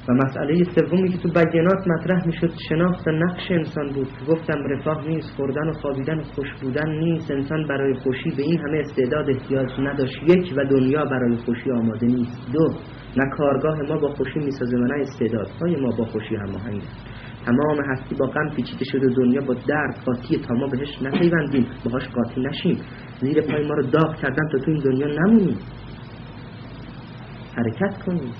و مسئله سومی که تو بیانات مطرح میشد شناخت نقش انسان بود که گفتم رفاه نیست، خوردن و خوابیدن و خوش بودن نیست. انسان برای خوشی به این همه استعداد احتیاج نداشت. یک، و دنیا برای خوشی آماده نیست. دو، نه کارگاه ما با خوشی میسازه و نه استعدادهای ما با خوشی هماهنگ. تمام هستی با غم پیچیده شده، دنیا با درد قاطی تا ما بهش نپیوندیم، باهاش قاطی نشیم. زیر پای ما رو داغ کردن تا تو این دنیا نمونیم. حرکت کنیم.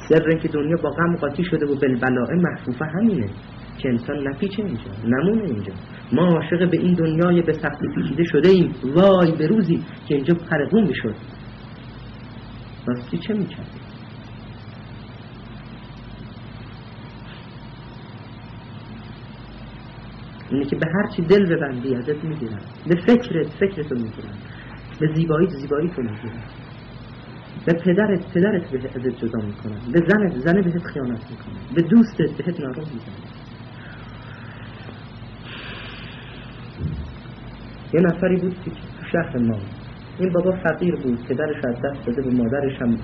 سر اینکه دنیا با غم قاطی شده و بالبلاء محفوفه همینه که انسان نپیچه اینجا، نمونه اینجا. ما عاشق به این دنیای به سختی پیچیده شده ایم. وای به روزی که اینجا پرقون میشد، راستی چه میکرد؟ اینه که به هر چی دل ببندی ازت میگیرن، به فکرتو میگیرن، به زیبایی تو میگیرن، به پدرت ازت جدا میکنن، به زنت بهت خیانت میکنن، به دوستت بهت نارو میزنن. یه نفری بود که تو شهر ما، این بابا فقیر بود، پدرش از دست داده و مادرش هم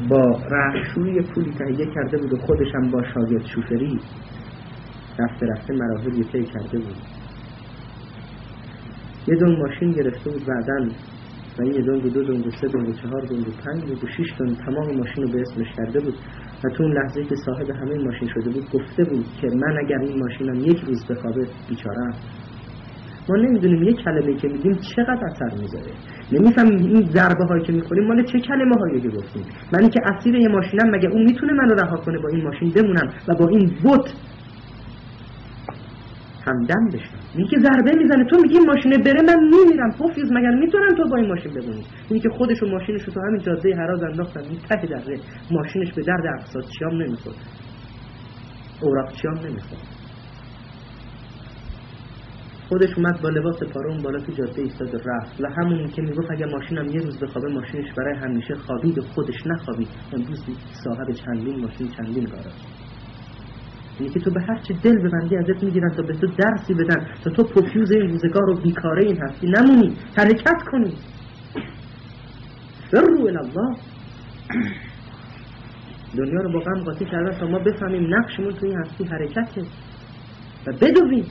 با رهشویی پولی تهیه کرده بود و خودش هم با شاگرد شوفری رفته مراحل طی کرده بود. یه دون ماشین گرفته بود بعدن و این 1 دنگ 2 دنگ 3 دنگ 4 دنگ 5 دنگ 6 دنگ تمام ماشین رو به اسمش کرده بود و تو اون لحظه که صاحب همه ماشین شده بود گفته بود که من اگر این ماشینم یک روز بخوابه بیچاره‌ام. ما نمیدونیم یک کلمه که میگیم چقدر اثر میذاره، نمیفهمیم این ضربه هایی که میخوریم مال چه کلمه هایی که گفتیم. منی که اسیر یه ماشینم، مگه اون میتونه منو رها کنه با این ماشین بمونم و با این بت همدم بشم؟ اینی که ضربه میزنه تو میگی ماشینه بره من میمیرم. پوفیوز مگر میتونن تو با این ماشین بمونی؟ اینی که خودش و ماشینش رو تو همین جاده هراز انداختن این ته دره، ماشینش به درد اقساط چیام نمیخوره، اوراق چیام نمیخوره. خودش اومد با لباس پارون بالا تو جاده ایستاد و رفت و همون که میگفت اگه ماشینم یه روز بخوابه ماشینش برای همیشه خوابید و خودش نخوابید. امروز صاحب چندین ماشین چندین گاراژ. اینی که تو به هر چی دل ببندی ازت میگیرن تا به تو درسی بدن تا تو پوفیوز این روزگار و بیکاره این هستی نمونی. حرکت کنی، فرو الله. دنیا رو با غم قاطی کردن تا ما بفهمیم نقشمون تو این هستی حرکته و بدویم.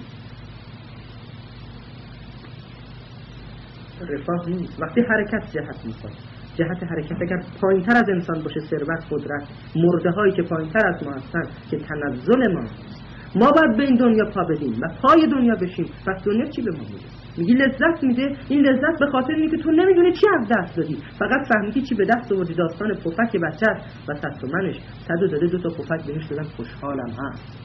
رفاه نیست. وقتی حرکت جهت میخواد، جهت حرکت اگر پایین تر از انسان باشه، ثروت، قدرت، مرده هایی که پایین تر از ما هستن که تنزل ما باید به این دنیا پا بدیم و پای دنیا بشیم. پس دنیا چی به ما میده؟ میگی لذت میده. این لذت به خاطر اینه که تو نمیدونی چی از دست دادی، فقط فهمیدی چی به دست آوردی. داستان پفک بچه و 100 تومنش 100 داده 2 تا پفک بهش دادن خوشحالم هست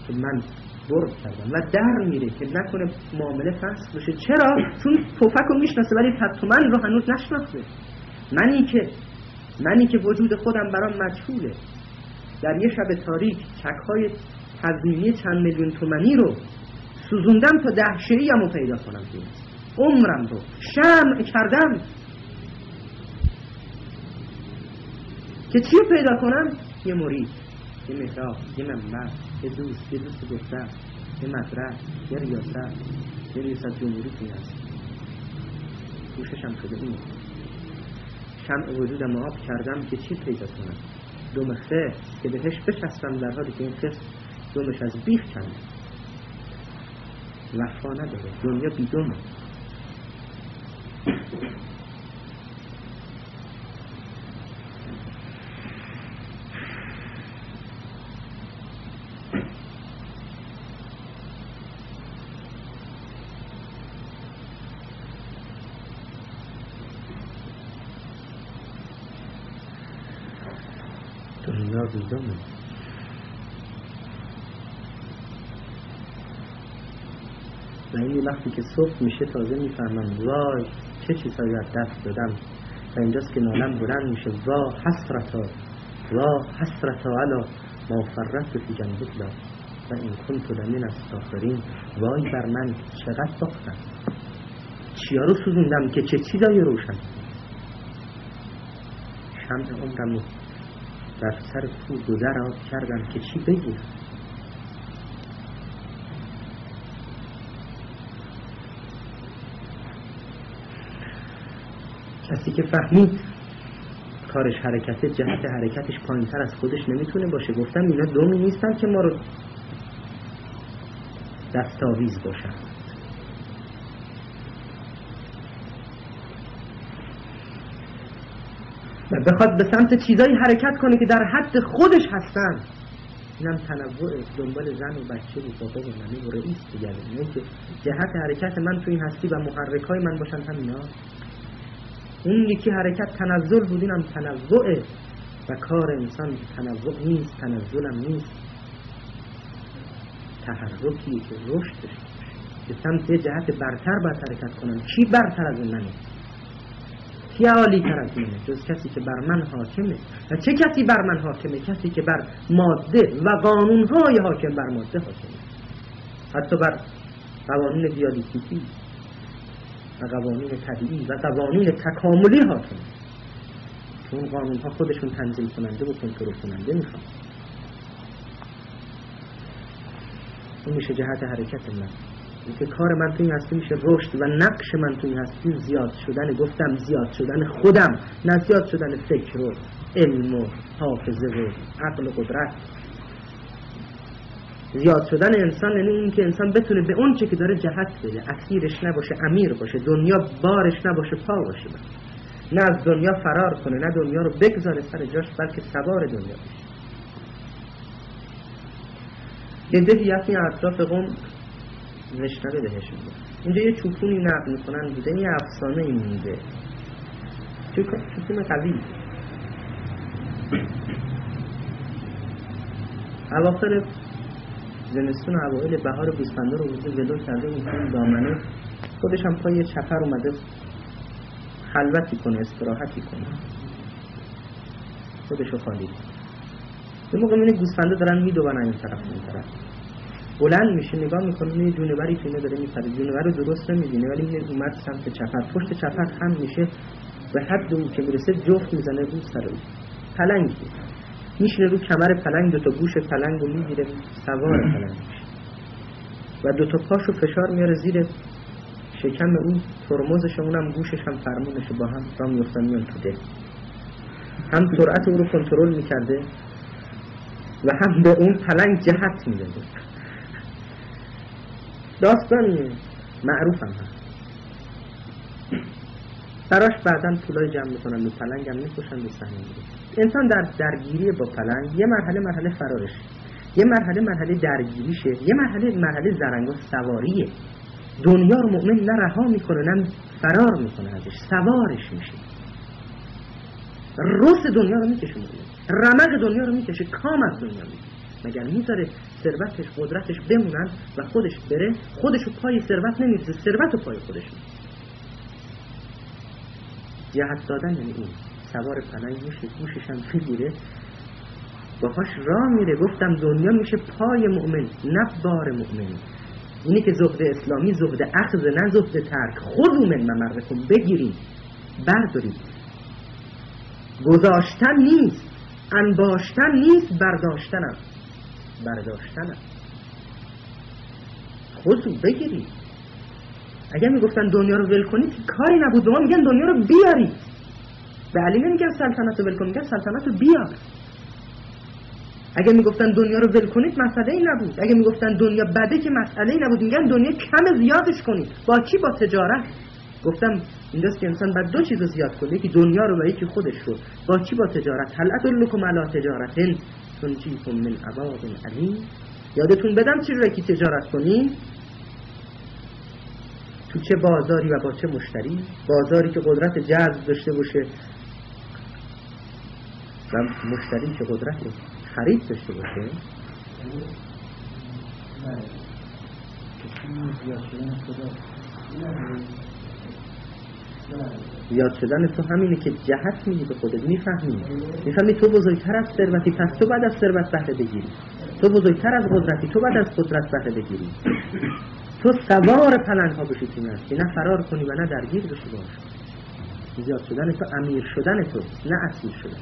که من برد کردم و در میره که نکنه معامله فسخ بشه. چرا؟ چون پفک رو میشناسه ولی 100 تومن رو هنوز نشناخته. منی که وجود خودم برام مجهوله، در یه شب تاریک چک‌های تضمینی چند میلیون تومانی رو سوزوندم تا دهشه‌ایم رو پیدا کنم. عمرم رو شمع کردم که چی رو پیدا کنم؟ یه مرید، یه محراب، یه منبر، یه دوست دختر، یه مدرک، یه ریاست جمهوری توی هست. گوششم شده این شمع وجودم آب کردم که چی پیدا کنم؟ دم خس که بهش بچسبم در حالی که این خس دمش از بیخ کنه. وفا نداره، دنیا بیدومه. دنیا بیدومه. و این وقتی که صبح میشه تازه میفهمم وای چه چیزهایی از دست دادم و اینجاست که نالم بلند میشه. وا حسرتا علی ما فرطت فی جنب الله و این کنت لمن الساخرین. وای بر من چقدر باختم، چیا رو سوزوندم که چه چیزایی روشن. شمع عمرمو در سر کو گذر آب کردم که چی بگیرم. کسی که فهمید کارش حرکته، جهت حرکتش پایین‌تر از خودش نمیتونه باشه. گفتم اینا دومی نیستن که ما رو دستاویز باشن. بخواد به سمت چیزایی حرکت کنه که در حد خودش هستن، اینم تنوع دنبال زن و بچه و بابا و ننه و رئیس دیگه. اینه که جهت حرکت من تو این هستی و محرکای من باشن همینا. اون یکی حرکت تنزل بود، اینم تنوعه و کار انسان تنوع نیست، تنزلم نیست، تحرکیه که رشدش به سمت جهت برتر باید حرکت کنم. کی برتر از منه؟ کی عالی تر از منه جز کسی که بر من حاکمه؟ و چه کسی بر من حاکمه؟ کسی که بر ماده و قانونهای حاکم بر ماده حاکمه، حتی بر قوانین دیالکتیکی و قوانین طبیعی و قوانین تکاملی حاکمه. چون قانونها خودشون تنظیم کننده و کنترل کننده میخوان. این میشه جهت حرکت من. اینکه کار من تو این هستی میشه رشد و نقش من تو این هستی زیاد شدن. گفتم زیاد شدن خودم، نه زیاد شدن فکر و علم و حافظه و عقل و قدرت. زیاد شدن انسان یعنی این که انسان بتونه به اون چه که داره جهت بده، اسیرش نباشه، امیر باشه، دنیا بارش نباشه، پا باشه، نه از دنیا فرار کنه، نه دنیا رو بگذاره سر جاش، بلکه سوار دنیا بشه. یه دهی از این اطراف قوم نشنبه بهشون بود. اینجا یه چوپونی نقل میکنن بوده، این افسانه این میده، چوپون قوی. اواخر زمستون و اوائل بهار گوسفندا رو وزه ولو کرده اون دامنه، خودش هم پای چپر اومده خلوتی کنه، استراحتی کنه، خودشو خالی کنه. یه موقع میبینه گوسفندا دارن میدوون این طرف این طرف، بلند میشه نگاه میکنه، یه جونوری که اینه داره میپره، جونور رو درست نمیبینه ولی میره اومد سمت چپر، پشت چپر خم میشه، به حد اون که میرسه جفت میزنه رو سر اون پلنگی، میشینه رو کمر پلنگ، دوتا گوش پلنگ رو میگیره، سوار پلنگ میشه و دوتا پاشو فشار میاره زیر شکم اون، ترمزش اونم گوشش هم فرمونش با هم را میفتن میان تو ده. هم سرعت او رو کنترل میکرده و هم به اون پلنگ جهت میداده. داستان معروف هم هست. براش بعداً پولای جمع میکنن و پلنگ هم میکشن و صحنه میره. انسان در درگیری با پلنگ یه مرحله فرارش، یه مرحله درگیریشه، یه مرحله زرنگا سواریه. دنیا رو مؤمن نه رها میکنه نه فرار میکنه ازش، سوارش میشه. رس دنیا رو میکشه، رمق دنیا رو میکشه، کام از دنیا میکشه. مگر میذاره ثروتش قدرتش بمونن و خودش بره؟ خودشو پای ثروت نمیرسه، ثروتو پای خودش میرسه. جهت دادن یعنی این سوار پلنگ میشه، گوشش هم میگیره، باهاش راه میره. گفتم دنیا میشه پای مؤمن نه بار مؤمن. اینی که زهد اسلامی زهد اخذ نه زهد ترک. خودو من ممرکم، بگیرید بردارید. گذاشتن نیست، انباشتن نیست، برداشتنم. خودو بگیرید. اگر میگفتن دنیا رو ول کنید کاری نبود، به ما میگن دنیا رو بیارید. به علی نمیگن سلطنت رو ول کنید، میگن سلطنت رو بیار. اگر میگفتن دنیا رو ول کنید مسئله ای نبود. اگر میگفتن دنیا بده که مسئله ای نبود. میگن دنیا کم زیادش کنید. با چی؟ با تجارت. گفتم اینجاست که انسان باید دو چیز رو زیاد کنه، یکی دنیا رو و یکی خودش رو. با چی؟ با تجارت. هل ادلکم علی تجارة تنجیکم من عذاب علیم. یادتون بدم چی رو که تجارت کنین؟ تو چه بازاری و با چه مشتری؟ بازاری که قدرت جذب داشته باشه و مشتری که قدرت خرید داشته باشه. زیاد شدن تو همینه که جهت میدی به خودت، میفهمی تو بزرگتر از ثروتی، پس تو بعد از ثروت بهره بگیری. تو بزرگتر از قدرتی، تو بعد از قدرت بهره بگیری. تو سوار پلنگ ها بشی تیم هستی، نه فرار کنی و نه درگیر بشی باش. زیاد شدن تو امیر شدن تو، نه اسیر شدن.